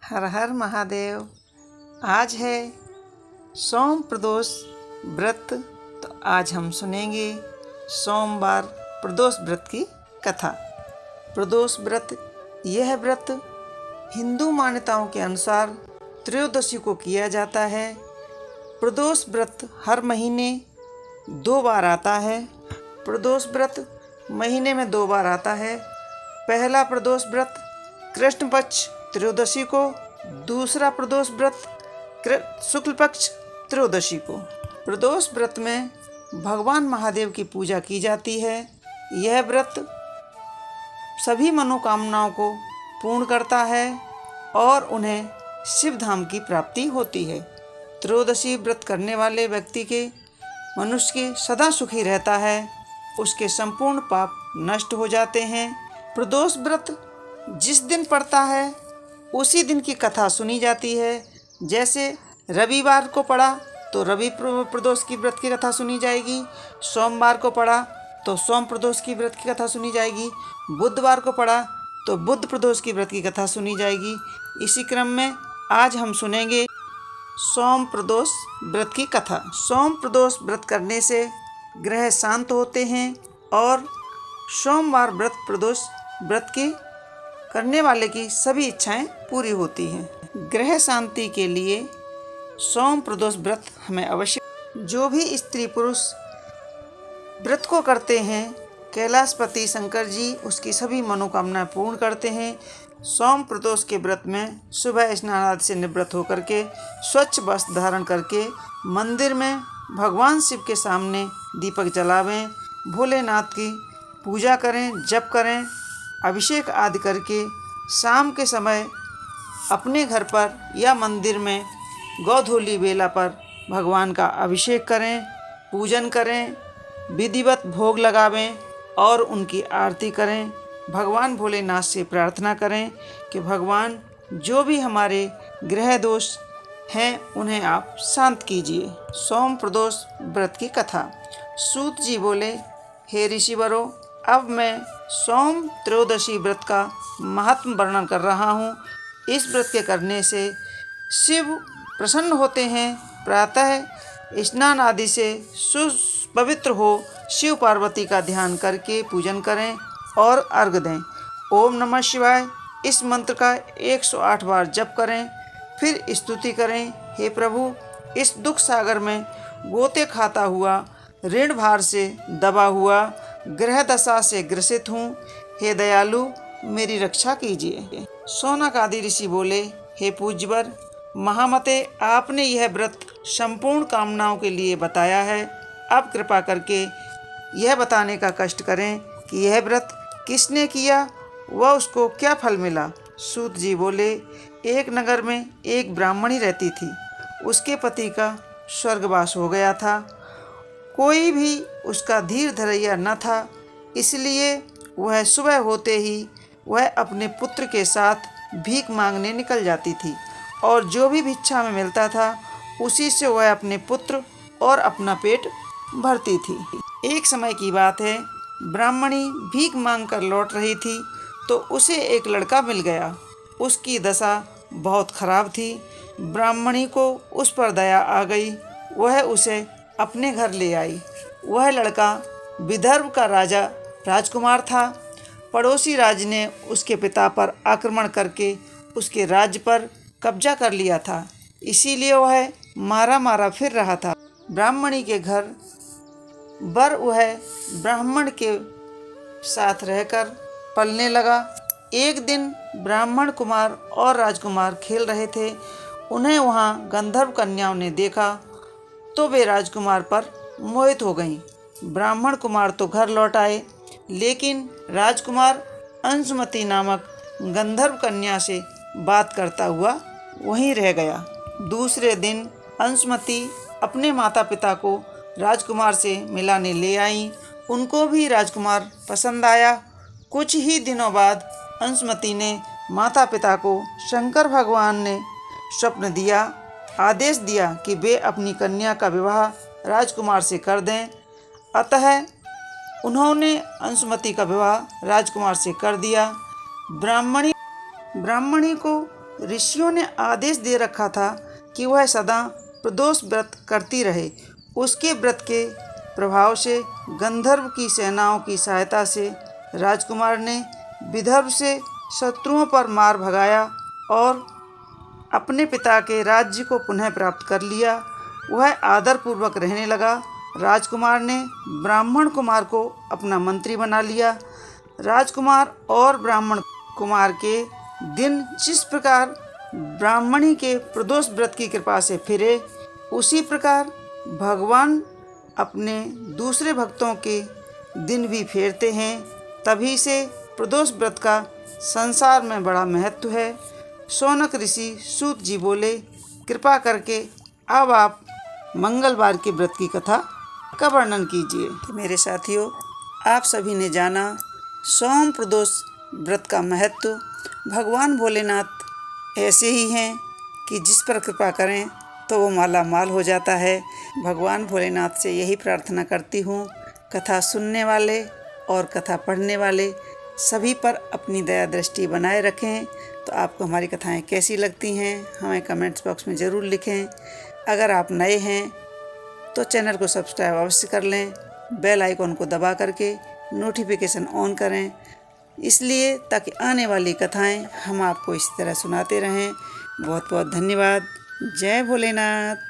हर हर महादेव। आज है सोम प्रदोष व्रत। तो आज हम सुनेंगे सोमवार प्रदोष व्रत की कथा। प्रदोष व्रत यह व्रत हिंदू मान्यताओं के अनुसार त्रयोदशी को किया जाता है। प्रदोष व्रत हर महीने 2 बार आता है। प्रदोष व्रत महीने में 2 बार आता है। पहला प्रदोष व्रत कृष्ण पक्ष त्रयोदशी को, दूसरा प्रदोष व्रत शुक्ल पक्ष त्रयोदशी को। प्रदोष व्रत में भगवान महादेव की पूजा की जाती है। यह व्रत सभी मनोकामनाओं को पूर्ण करता है और उन्हें शिव धाम की प्राप्ति होती है। त्रयोदशी व्रत करने वाले व्यक्ति के मनुष्य के सदा सुखी रहता है, उसके संपूर्ण पाप नष्ट हो जाते हैं। प्रदोष व्रत जिस दिन पड़ता है उसी दिन की कथा सुनी जाती है। जैसे रविवार को पड़ा तो रवि प्रदोष की व्रत की कथा सुनी जाएगी, सोमवार को पड़ा तो सोम प्रदोष की व्रत की कथा सुनी जाएगी, बुधवार को पड़ा तो बुध प्रदोष की व्रत की कथा सुनी जाएगी। इसी क्रम में आज हम सुनेंगे सोम प्रदोष व्रत की कथा। सोम प्रदोष व्रत करने से ग्रह शांत होते हैं और सोमवार व्रत प्रदोष व्रत की करने वाले की सभी इच्छाएं पूरी होती हैं। ग्रह शांति के लिए सोम प्रदोष व्रत हमें अवश्य। जो भी स्त्री पुरुष व्रत को करते हैं, कैलाशपति शंकर जी उसकी सभी मनोकामनाएं पूर्ण करते हैं। सोम प्रदोष के व्रत में सुबह स्नान आदि से निवृत्त होकर के स्वच्छ वस्त्र धारण करके मंदिर में भगवान शिव के सामने दीपक जलावें, भोलेनाथ की पूजा करें, जप करें, अभिषेक आदि करके शाम के समय अपने घर पर या मंदिर में गोधूली बेला पर भगवान का अभिषेक करें, पूजन करें, विधिवत भोग लगावें और उनकी आरती करें। भगवान भोलेनाथ से प्रार्थना करें कि भगवान जो भी हमारे ग्रह दोष हैं उन्हें आप शांत कीजिए। सोम प्रदोष व्रत की कथा। सूत जी बोले, हे ऋषिवरों, अब मैं सोम त्रयोदशी व्रत का महात्म वर्णन कर रहा हूँ। इस व्रत के करने से शिव प्रसन्न होते हैं। प्रातः स्नान आदि से सुपवित्र हो शिव पार्वती का ध्यान करके पूजन करें और अर्घ दें। ओम नमः शिवाय इस मंत्र का 108 बार जप करें, फिर स्तुति करें, हे प्रभु, इस दुख सागर में गोते खाता हुआ, ऋण भार से दबा हुआ, ग्रह दशा से ग्रसित हूँ, हे दयालु मेरी रक्षा कीजिए। शौनक आदि ऋषि बोले, हे पूज्यवर महामते, आपने यह व्रत संपूर्ण कामनाओं के लिए बताया है। अब कृपा करके यह बताने का कष्ट करें कि यह व्रत किसने किया, वह उसको क्या फल मिला। सूत जी बोले, एक नगर में एक ब्राह्मणी रहती थी। उसके पति का स्वर्गवास हो गया था। कोई भी उसका धीर धरैया न था, इसलिए वह सुबह होते ही वह अपने पुत्र के साथ भीख मांगने निकल जाती थी और जो भी भिक्षा में मिलता था उसी से वह अपने पुत्र और अपना पेट भरती थी। एक समय की बात है, ब्राह्मणी भीख मांग कर लौट रही थी तो उसे एक लड़का मिल गया। उसकी दशा बहुत खराब थी। ब्राह्मणी को उस पर दया आ गई, वह उसे अपने घर ले आई। वह लड़का विदर्भ का राजकुमार था। पड़ोसी राज ने उसके पिता पर आक्रमण करके उसके राज्य पर कब्जा कर लिया था, इसीलिए वह मारा मारा फिर रहा था। ब्राह्मणी के घर बर वह ब्राह्मण के साथ रहकर पलने लगा। एक दिन ब्राह्मण कुमार और राजकुमार खेल रहे थे। उन्हें वहाँ गंधर्व कन्याओं ने देखा तो वे राजकुमार पर मोहित हो गईं। ब्राह्मण कुमार तो घर लौट आए, लेकिन राजकुमार अंशुमति नामक गंधर्व कन्या से बात करता हुआ वहीं रह गया। दूसरे दिन अंशुमति अपने माता पिता को राजकुमार से मिलाने ले आई। उनको भी राजकुमार पसंद आया। कुछ ही दिनों बाद अंशुमति ने माता पिता को शंकर भगवान ने स्वप्न दिया, आदेश दिया कि वे अपनी कन्या का विवाह राजकुमार से कर दें। अतः उन्होंने अंशुमति का विवाह राजकुमार से कर दिया। ब्राह्मणी को ऋषियों ने आदेश दे रखा था कि वह सदा प्रदोष व्रत करती रहे। उसके व्रत के प्रभाव से गंधर्व की सेनाओं की सहायता से राजकुमार ने विदर्भ से शत्रुओं पर मार भगाया और अपने पिता के राज्य को पुनः प्राप्त कर लिया। वह आदरपूर्वक रहने लगा। राजकुमार ने ब्राह्मण कुमार को अपना मंत्री बना लिया। राजकुमार और ब्राह्मण कुमार के दिन जिस प्रकार ब्राह्मणी के प्रदोष व्रत की कृपा से फिरे, उसी प्रकार भगवान अपने दूसरे भक्तों के दिन भी फेरते हैं। तभी से प्रदोष व्रत का संसार में बड़ा महत्व है। शौनक ऋषि सूत जी बोले, कृपा करके अब आप मंगलवार के व्रत की कथा का वर्णन कीजिए। तो मेरे साथियों, आप सभी ने जाना सोम प्रदोष व्रत का महत्व। भगवान भोलेनाथ ऐसे ही हैं कि जिस पर कृपा करें तो वो माला माल हो जाता है। भगवान भोलेनाथ से यही प्रार्थना करती हूँ, कथा सुनने वाले और कथा पढ़ने वाले सभी पर अपनी दया दृष्टि बनाए रखें। तो आपको हमारी कथाएं कैसी लगती हैं हमें कमेंट्स बॉक्स में ज़रूर लिखें। अगर आप नए हैं तो चैनल को सब्सक्राइब अवश्य कर लें, बेल आइकॉन को दबा करके नोटिफिकेशन ऑन करें, इसलिए ताकि आने वाली कथाएं हम आपको इसी तरह सुनाते रहें। बहुत बहुत धन्यवाद। जय भोलेनाथ।